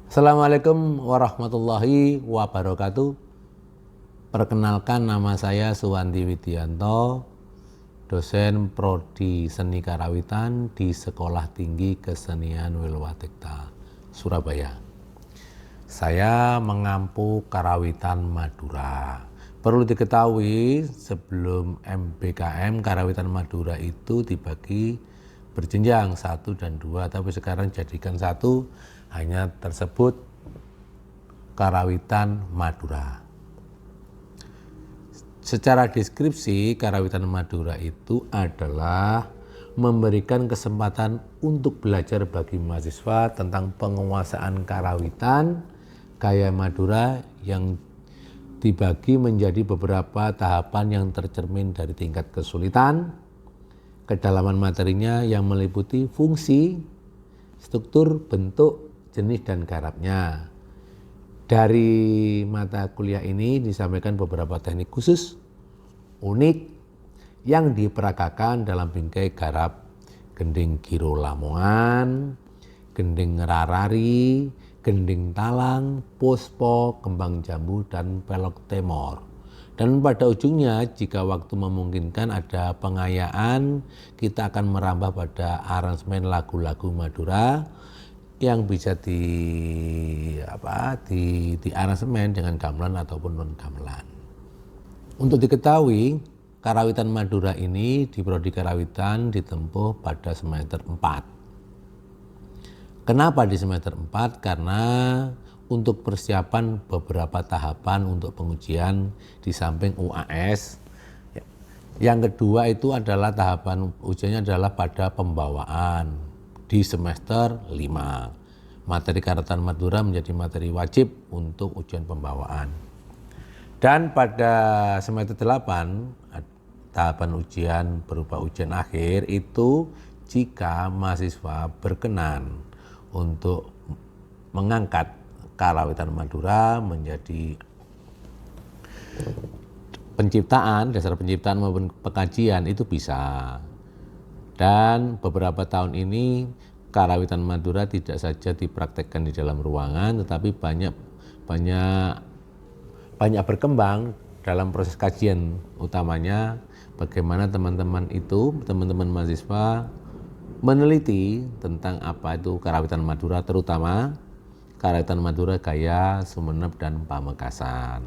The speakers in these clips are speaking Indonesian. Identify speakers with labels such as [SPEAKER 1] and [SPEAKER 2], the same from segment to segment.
[SPEAKER 1] Assalamualaikum warahmatullahi wabarakatuh. Perkenalkan, nama saya Suwandi Widianto, dosen Prodi Seni Karawitan di Sekolah Tinggi Kesenian Wilwatikta, Surabaya. Saya mengampu karawitan Madura. Perlu diketahui, sebelum MBKM karawitan Madura itu dibagi berjenjang 1 dan 2, tapi sekarang jadikan 1, hanya tersebut karawitan Madura. Secara deskripsi, karawitan Madura itu adalah memberikan kesempatan untuk belajar bagi mahasiswa tentang penguasaan karawitan gaya Madura yang dibagi menjadi beberapa tahapan yang tercermin dari tingkat kesulitan, kedalaman materinya yang meliputi fungsi, struktur, bentuk, jenis, dan garapnya. Dari mata kuliah ini disampaikan beberapa teknik khusus, unik, yang diperagakan dalam bingkai garap gending giro lamongan, gending rarari, gending talang, pospo, kembang jambu, dan pelok temor. Dan pada ujungnya, jika waktu memungkinkan ada pengayaan, kita akan merambah pada aransemen lagu-lagu Madura yang bisa di aransemen dengan gamelan ataupun non gamelan. Untuk diketahui, karawitan Madura ini di Prodi Karawitan ditempuh pada semester 4. Kenapa di semester 4? Karena untuk persiapan beberapa tahapan untuk pengujian di samping UAS. Yang kedua itu adalah tahapan ujiannya adalah pada pembawaan di semester 5. Materi karawitan Madura menjadi materi wajib untuk ujian pembawaan. Dan pada semester 8, tahapan ujian berupa ujian akhir itu jika mahasiswa berkenan untuk mengangkat karawitan Madura menjadi penciptaan, dasar penciptaan maupun pengkajian itu bisa. Dan beberapa tahun ini karawitan Madura tidak saja dipraktekkan di dalam ruangan, tetapi banyak berkembang dalam proses kajian, utamanya bagaimana teman-teman mahasiswa meneliti tentang apa itu karawitan Madura, terutama karawitan Madura gaya Sumeneb dan Pamekasan.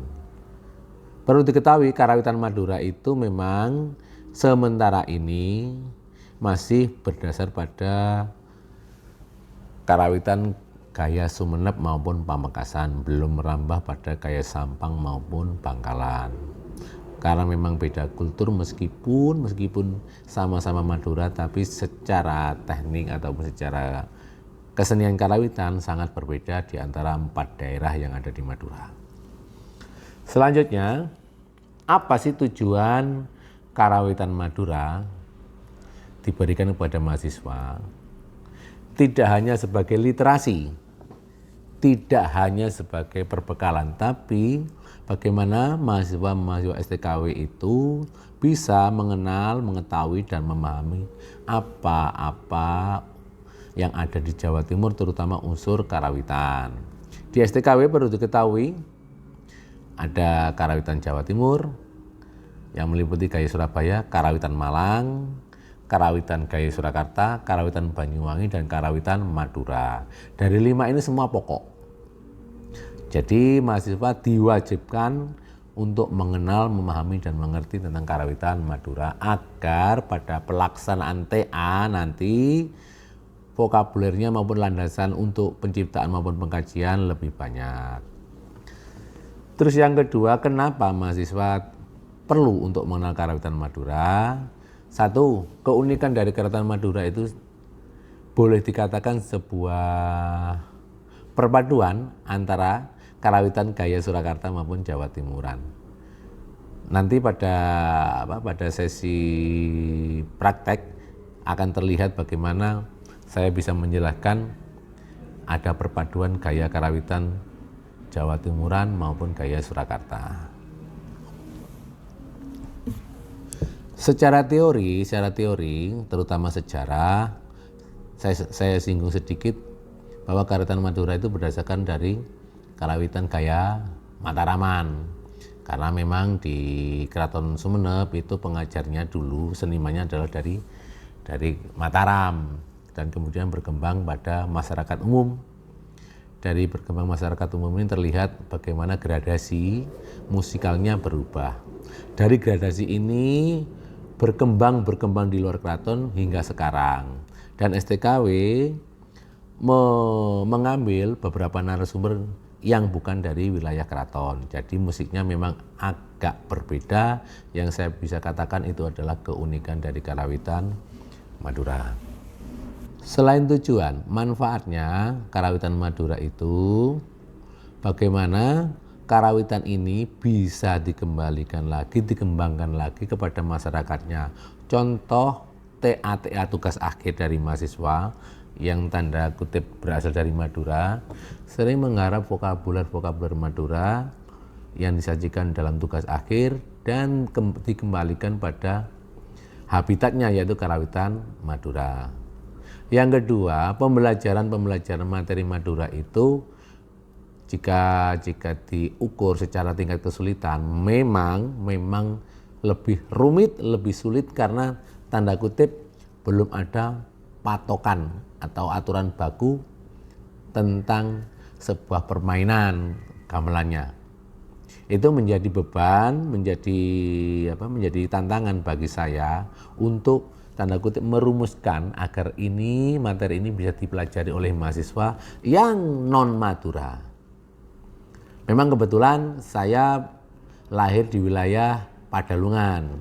[SPEAKER 1] Perlu diketahui, karawitan Madura itu memang sementara ini masih berdasar pada karawitan gaya Sumeneb maupun Pamekasan, belum merambah pada gaya Sampang maupun Bangkalan. Karena memang beda kultur, meskipun sama-sama Madura, tapi secara teknik ataupun secara kesenian karawitan sangat berbeda di antara 4 daerah yang ada di Madura. Selanjutnya, apa sih tujuan karawitan Madura diberikan kepada mahasiswa? Tidak hanya sebagai literasi, tidak hanya sebagai perbekalan, tapi bagaimana mahasiswa STKW itu bisa mengenal, mengetahui, dan memahami apa-apa yang ada di Jawa Timur, terutama unsur karawitan. Di STKW perlu diketahui ada karawitan Jawa Timur yang meliputi gaya Surabaya, karawitan Malang, karawitan gaya Surakarta, karawitan Banyuwangi, dan karawitan Madura. Dari 5 ini semua pokok. Jadi mahasiswa diwajibkan untuk mengenal, memahami, dan mengerti tentang karawitan Madura agar pada pelaksanaan TA nanti vokabulernya maupun landasan untuk penciptaan maupun pengkajian lebih banyak. Terus yang kedua, kenapa mahasiswa perlu untuk mengenal karawitan Madura? 1, keunikan dari karawitan Madura itu boleh dikatakan sebuah perpaduan antara karawitan gaya Surakarta maupun Jawa Timuran. Nanti pada sesi praktek akan terlihat bagaimana saya bisa menjelaskan ada perpaduan gaya karawitan Jawa Timuran maupun gaya Surakarta. Secara teori, terutama sejarah, saya singgung sedikit bahwa karawitan Madura itu berdasarkan dari karawitan gaya Mataraman. Karena memang di Keraton Sumenep itu pengajarnya dulu senimannya adalah dari Mataram dan kemudian berkembang pada masyarakat umum. Dari berkembang masyarakat umum ini terlihat bagaimana gradasi musikalnya berubah. Dari gradasi ini berkembang di luar keraton hingga sekarang. Dan STKW mengambil beberapa narasumber yang bukan dari wilayah keraton. Jadi musiknya memang agak berbeda. Yang saya bisa katakan itu adalah keunikan dari karawitan Madura. Selain tujuan, manfaatnya karawitan Madura itu bagaimana karawitan ini bisa dikembangkan lagi kepada masyarakatnya. Contoh TA tugas akhir dari mahasiswa yang tanda kutip berasal dari Madura sering menggarap vokabuler Madura yang disajikan dalam tugas akhir dan dikembalikan pada habitatnya yaitu karawitan Madura. Yang kedua, pembelajaran materi Madura itu jika diukur secara tingkat kesulitan memang lebih rumit, lebih sulit karena tanda kutip belum ada patokan atau aturan baku tentang sebuah permainan gamelannya. Itu menjadi beban, menjadi tantangan bagi saya untuk tanda kutip merumuskan agar materi ini bisa dipelajari oleh mahasiswa yang non Madura. Memang kebetulan saya lahir di wilayah Padalungan,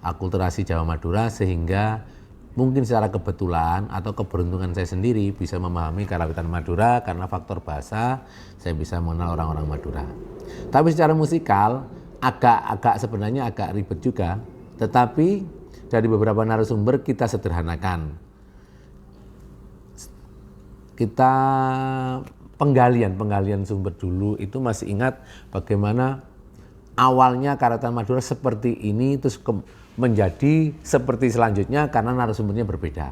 [SPEAKER 1] akulturasi Jawa Madura, sehingga mungkin secara kebetulan atau keberuntungan saya sendiri bisa memahami karawitan Madura karena faktor bahasa saya bisa mengenal orang-orang Madura. Tapi secara musikal sebenarnya agak ribet juga, tetapi dari beberapa narasumber kita sederhanakan. Kita penggalian sumber dulu itu masih ingat bagaimana awalnya karawitan Madura seperti ini terus menjadi seperti selanjutnya karena narasumbernya berbeda.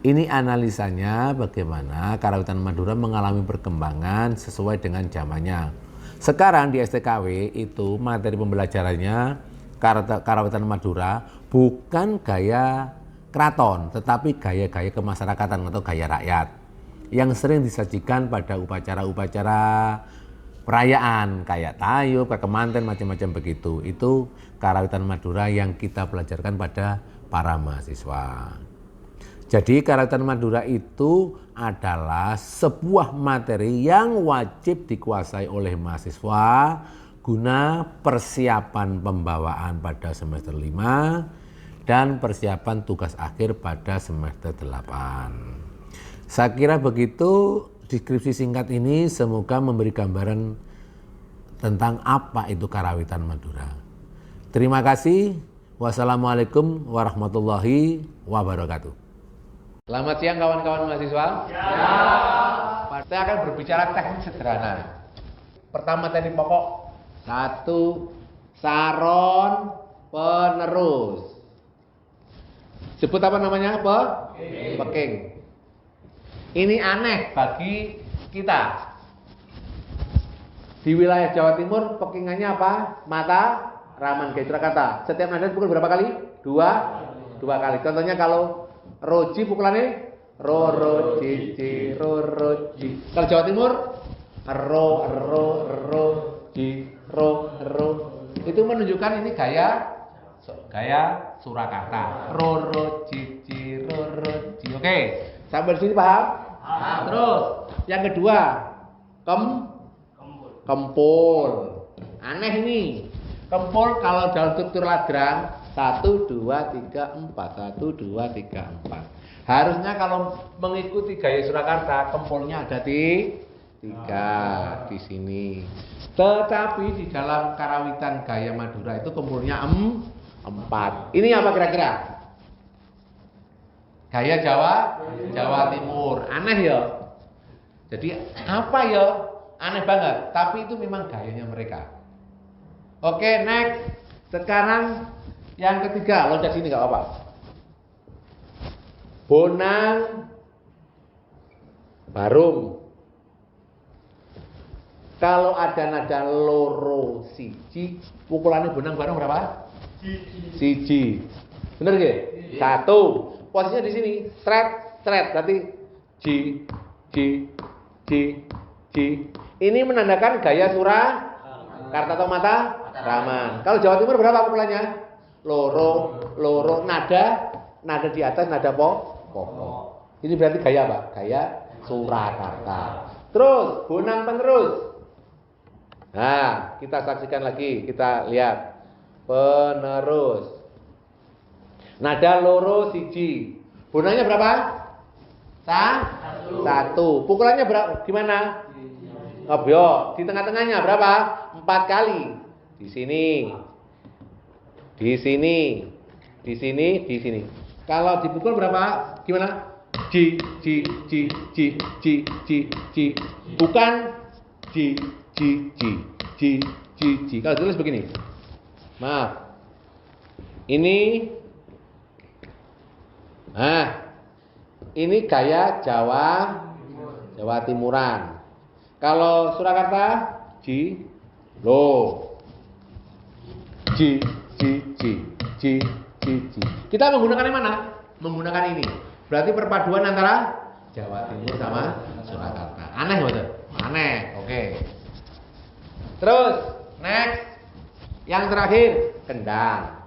[SPEAKER 1] Ini analisanya bagaimana karawitan Madura mengalami perkembangan sesuai dengan zamannya. Sekarang di STKW itu materi pembelajarannya karawitan Madura bukan gaya keraton, tetapi gaya-gaya kemasyarakatan atau gaya rakyat yang sering disajikan pada upacara-upacara perayaan kayak tayub, kayak kemanten, macam-macam begitu. Itu karawitan Madura yang kita pelajarkan pada para mahasiswa. Jadi karawitan Madura itu adalah sebuah materi yang wajib dikuasai oleh mahasiswa guna persiapan pembawaan pada semester 5 dan persiapan tugas akhir pada semester 8. Saya kira begitu deskripsi singkat ini semoga memberi gambaran tentang apa itu karawitan Madura. Terima kasih. Wassalamualaikum warahmatullahi wabarakatuh. Selamat siang kawan-kawan mahasiswa. Ya. Saya akan berbicara teknik sederhana. Pertama teknik pokok. 1. Saron penerus. Sebut apa namanya? Peking. Ini aneh bagi kita. Di wilayah Jawa Timur pekingannya apa? Mata Raman Gaya Surakarta. Setiap nada dipukul berapa kali? Dua kali. Contohnya kalau roji pukulannya ro ro ji ji ro ro ji. Kalau Jawa Timur ro ro ro ji ro ro. Itu menunjukkan ini gaya Surakarta. Ro ro ji ji ro ro ji. Oke. Sampai sini paham? Terus yang kedua, kempul. Aneh ini. Kempul kalau dalam struktur ladrang 1 2 3 4 1 2 3 4. Harusnya kalau mengikuti gaya Surakarta kempulnya ada di 3 di sini. Tetapi di dalam karawitan gaya Madura itu kempulnya 4. Ini apa kira-kira? Gaya Jawa Timur. Aneh ya. Jadi apa ya? Aneh banget. Tapi itu memang gayanya mereka. Oke, next. Sekarang yang ketiga, loncat sini nggak apa-apa. Bonang Barum. Kalau ada nada loro siji, pukulannya bonang bareng berapa? Siji. Bener nggih? Satu. Posisinya di sini, stret, berarti ji, ji, ji, ji. Ini menandakan gaya Surakarta atau Mataraman. Kalau Jawa Timur berapa pukulannya? Loro, nada di atas, nada pokok. Ini berarti gaya apa? Gaya Surakarta. Terus bonang penerus. Nah, kita saksikan lagi, kita lihat penerus. Nada loro siji. Bonangnya berapa? Satu. Pukulannya berapa? Gimana? Ngebyok. Di tengah-tengahnya berapa? 4 kali. Di sini. Di sini. Di sini, di sini. Kalau dipukul berapa? Gimana? Ji. Bukan ji. Kalau tulis begini. Maaf. Ini ini gaya Jawa Timuran. Kalau Surakarta ji, lo. Ji. Kita menggunakan yang mana? Menggunakan ini. Berarti perpaduan antara Jawa Timur sama Surakarta. Aneh betul? Aneh. Oke. Terus next, yang terakhir kendang.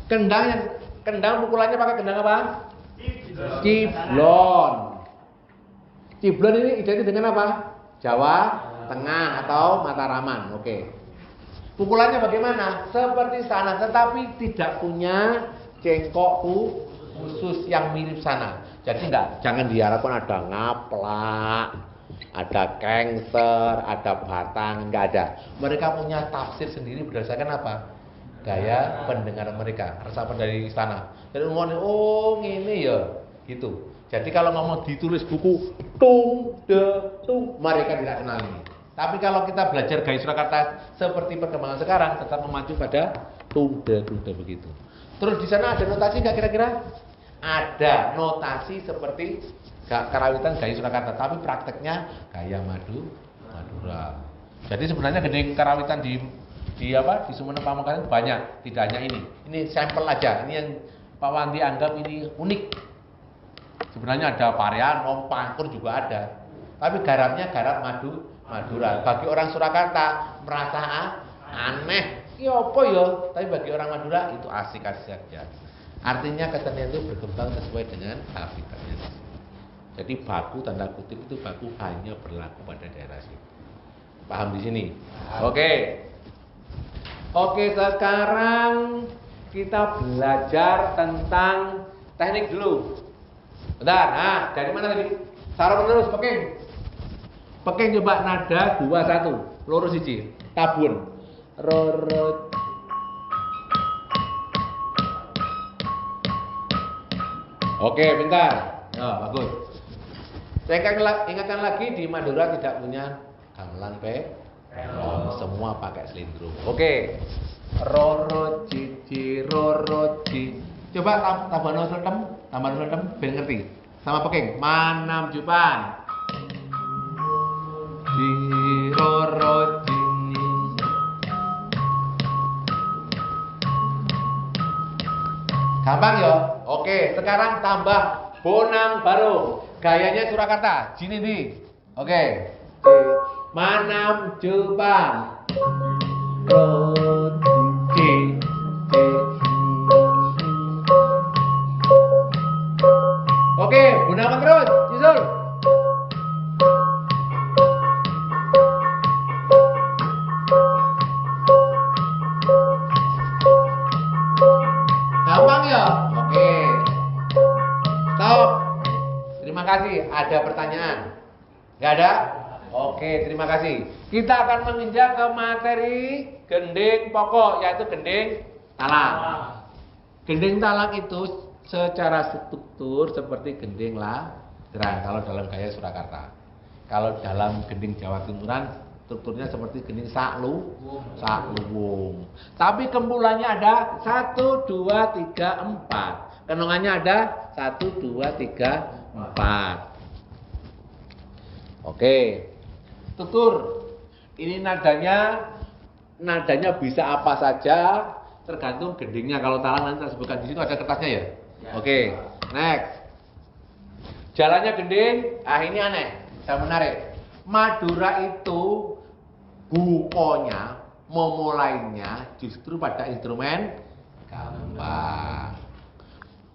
[SPEAKER 1] Kendang pukulannya pakai kendang apa? Ciblon. Ciblon ini identik dengan apa? Jawa Tengah atau Mataraman. Oke. Pukulannya bagaimana? Seperti sana, tetapi tidak punya cengkok khusus yang mirip sana. Jadi jangan diharapkan ada ngaplak, ada kengser, ada batang, enggak ada. Mereka punya tafsir sendiri berdasarkan apa? Gaya pendengar mereka, resapan dari istana. Jadi ngomongin, oh ini ya, gitu. Jadi kalau ngomong ditulis buku tung, mereka tidak kenal ini. Tapi kalau kita belajar gaya Surakarta seperti perkembangan sekarang, tetap memacu pada tung, begitu. Terus di sana ada notasi nggak kira-kira? Ada notasi seperti karawitan gaya Surakarta, tapi prakteknya gaya Madura. Jadi sebenarnya gending karawitan di Sumeneb Pamekasan banyak, tidak hanya ini. Ini sampel aja. Ini yang Pak Wanti anggap ini unik. Sebenarnya ada Parianom, Pangkur juga ada. Tapi garapnya garap Madura. Bagi orang Surakarta merasa aneh. Ya apa ya? Tapi bagi orang Madura itu asik-asik saja. Artinya kesenian itu berkembang sesuai dengan habitatnya. Jadi baku tanda kutip itu baku hanya berlaku pada daerah situ. Paham di sini? Oke, sekarang kita belajar tentang teknik dulu. Bentar, dari mana tadi? Taruh penerus, Peking coba nada 2-1, loro siji, tabun. Roro. Oke, bentar. Ya, bagus. Saya ingatkan lagi di Madura tidak punya gamelan semua pakai selindro. Oke. Roro cici. Coba tambah sentem, biar ngerti. Sama Peking. Manam jupan. Ci roro cini. Gampang ya? Oke, sekarang tambah bonang baru. Gayanya Surakarta. Sini nih. Oke. Manam Jepang. Roti. Oke, gunakan terus. Susul. Gampang ya? Oke. Stop. Terima kasih. Ada pertanyaan? Gak ada? Oke, terima kasih. Kita akan menginjak ke materi gending pokok, yaitu gending talang. Gending talang itu secara struktur seperti gending ladrang kalau dalam gaya Surakarta. Kalau dalam gending Jawa Timuran strukturnya seperti gening sakluwung. Tapi kempulannya ada 1, 2, 3, 4. Kenongannya ada 1, 2, 3, 4. Oke. Struktur. Ini nadanya bisa apa saja, tergantung gendingnya. Kalau talang nanti saya sebutkan di situ ada kertasnya ya. Oke. Next. Jalannya gending. Ini aneh. Saya menarik. Madura itu bukonya, memulainya justru pada instrumen gambang.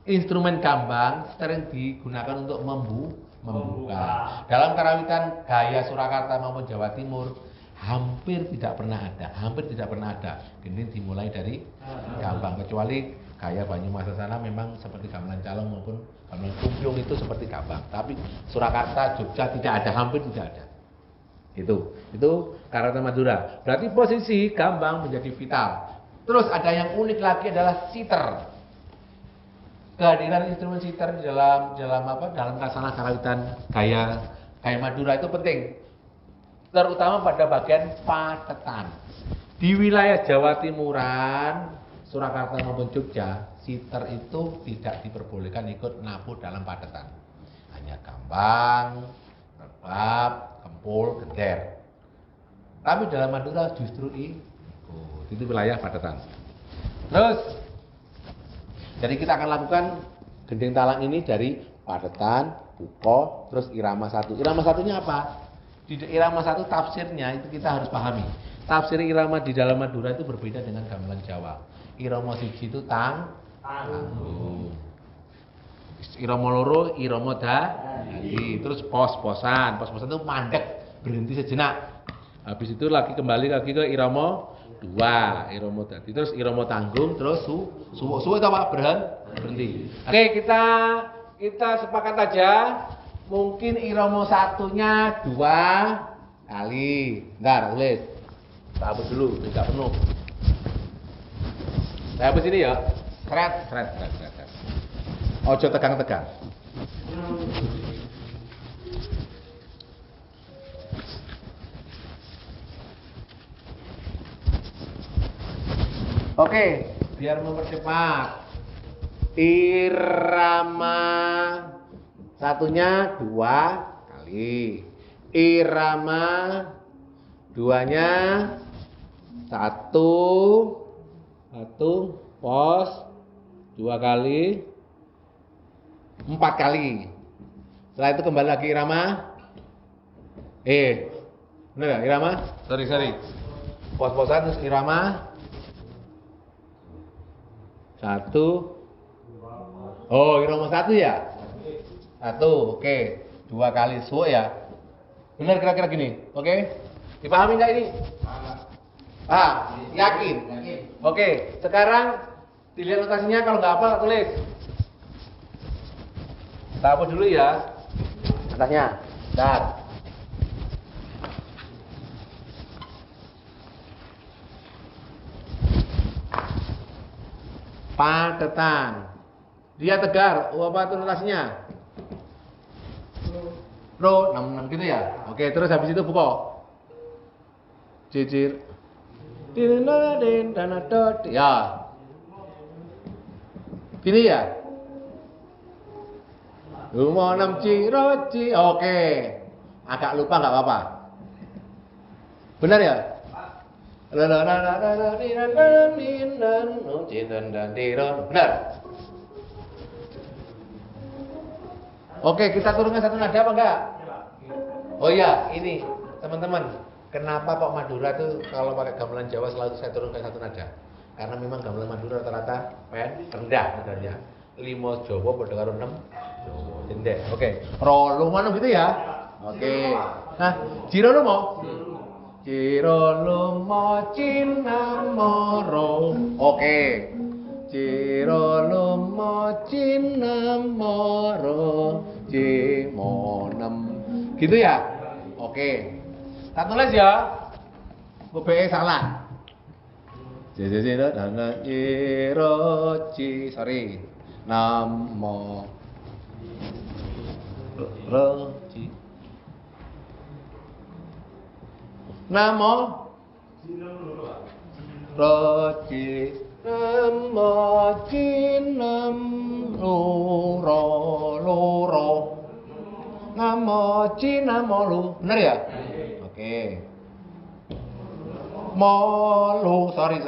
[SPEAKER 1] Instrumen gambang sering digunakan untuk membuka. Dalam karawitan gaya Surakarta maupun Jawa Timur hampir tidak pernah ada gending dimulai dari gambang, kecuali gaya Banyumas sana memang seperti gamelan calong maupun gamelan kumpiung itu seperti gambang. Tapi Surakarta, Jogja tidak ada, hampir tidak ada. Itu karawitan Madura. Berarti posisi gambang menjadi vital. Terus ada yang unik lagi adalah siter. Kehadiran instrumen siter dalam kasana karawitan gaya Madura itu penting, terutama pada bagian patetan. Di wilayah Jawa Timuran, Surakarta maupun Jogja, siter itu tidak diperbolehkan ikut nabuh dalam patetan. Hanya gambang, rebab, kempul, geder. Tapi dalam Madura justru itu wilayah patetan. Terus jadi kita akan lakukan gending talang ini dari padetan, buko, terus irama 1. Irama 1-nya apa? Di irama 1 tafsirnya itu kita harus pahami. Tafsir irama di dalam Madura itu berbeda dengan gamelan Jawa. Irama 1 itu tanggung. Irama 2, irama dadi. Terus pos-posan. Pos-posan itu mandek, berhenti sejenak. Habis itu kembali lagi ke irama 2, irama dadi, terus irama tanggung, terus suwuk itu apa? Berhenti. Oke, kita sepakat aja. Mungkin irama 1-nya 2 kali. Bentar, tulis. Kita hapus dulu, tidak penuh. Saya hapus ini ya. Sret. Ojo tegang-tegang. Oke, biar mempercepat. Irama 1-nya 2 kali. Irama 2-nya 1 pos 2 kali 4 kali. Setelah itu kembali lagi irama. Benar ya irama? Sorry. Pos-posan terus irama 1. Irama 1 ya? 1, oke. 2 kali suwuk ya? Benar kira-kira gini, oke? Dipahami nggak ini? Yakin? Oke, sekarang dilihat notasinya, kalau nggak hafal tulis. Kita hapus dulu ya atasnya. Bentar. Patetan. Dia tegar. Apa itu notasinya? Ro 66 gitu ya. Oke, terus habis itu buko. Cicir. Ya. Gini ya. Rumah 6 ciroci. Oke. Agak lupa nggak apa-apa. Benar ya? Benar. Oke, kita turunkan satu nada apa enggak? Oh iya, ini teman-teman, kenapa kok Madura tuh kalau pakai gamelan Jawa selalu saya turunkan satu nada? Karena memang gamelan Madura rata-rata rendah nadanya. 5 Jawa pada karo 6 Jawa. Jendek. Oke. Rolo mana gitu ya? Oke. Nah, Jiro lu mau? Jiro lumo cinamoro. Oke. Jiro lumo cinamoro cimonem. Gitu ya? Oke. Tak tulis ya. BE salah. Jiro dana jiro ci. Sorry. Namo roci. Namo Roji Namo Jinem Loro Namo Jinamo Lu. Benar ya? Oke. Molu, sorry.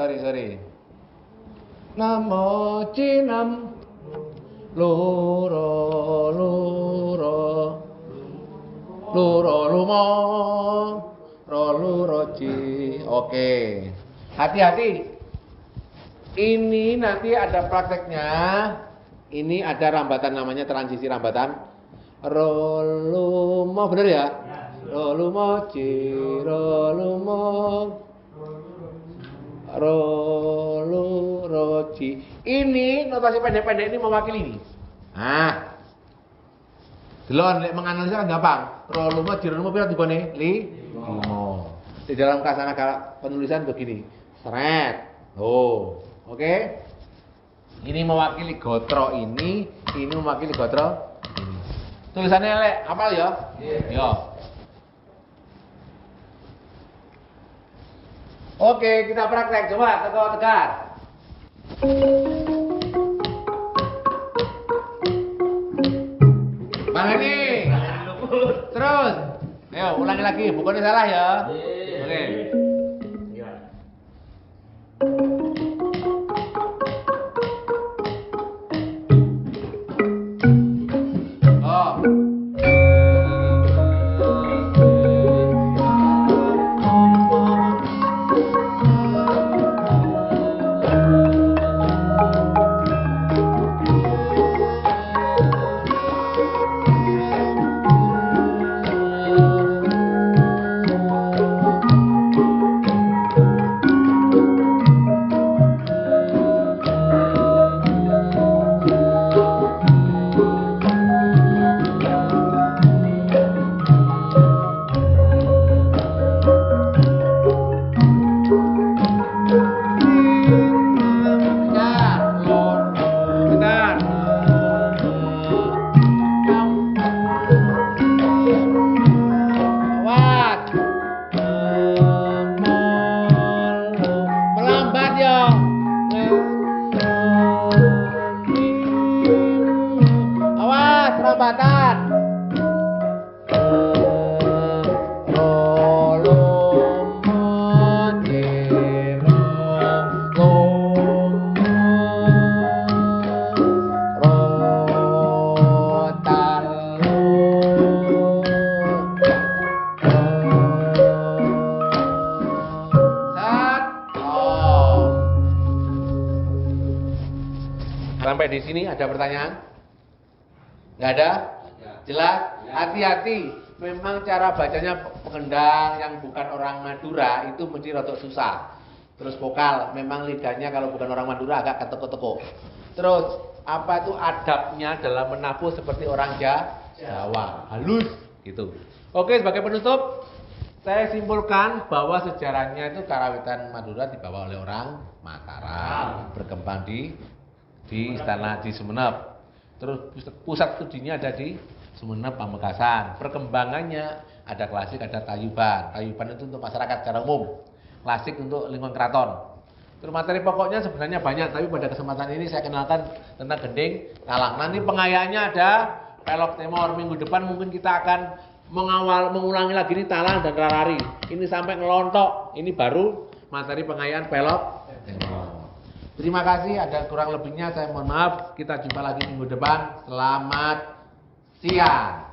[SPEAKER 1] Namo Jinem Loro lumo roji. Oke. Hati-hati. Ini nanti ada prakteknya. Ini ada rambatan namanya transisi rambatan. Rolumo, benar ya? Rolumo roji. Ini notasi pendek-pendek ini mewakili ini. Nah, delon lek menganalisa kan gampang. Rolumo jiromo pira digone? 5. Di dalam kasana penulisan begini. Seret. Oh, oke. Ini mewakili gotro ini mewakili gotro ini. Tulisannya lek hafal ya? Yo. Oke, kita praktek. Coba tegar. Bang ini. Terus. Ayo, ulangi lagi. Bukannya salah ya. Oke. Sampai di sini ada pertanyaan? Nggak ada? Jelas? Hati-hati. Memang cara bacanya pengendang yang bukan orang Madura itu mesti rotok susah. Terus vokal, memang lidahnya kalau bukan orang Madura agak keteko-teko. Terus apa itu adabnya dalam menabuh seperti orang Jawa, halus gitu. Oke, sebagai penutup saya simpulkan bahwa sejarahnya itu karawitan Madura dibawa oleh orang Mataram, berkembang di istana di Sumenep. Terus pusat studinya ada di Sumenep, Pamekasan. Perkembangannya ada klasik, ada Tayuban. Tayuban itu untuk masyarakat secara umum. Klasik untuk lingkungan keraton. Terus materi pokoknya sebenarnya banyak, tapi pada kesempatan ini saya kenalkan tentang gending Talang. Nanti pengayaannya ada Pelok Timor. Minggu depan mungkin kita akan mengulangi lagi ini Talang dan Rarari. Ini sampai ngelontok. Ini baru materi pengayaan Pelok Timor. Terima kasih, ada kurang lebihnya saya mohon maaf. Kita jumpa lagi minggu depan. Selamat siang.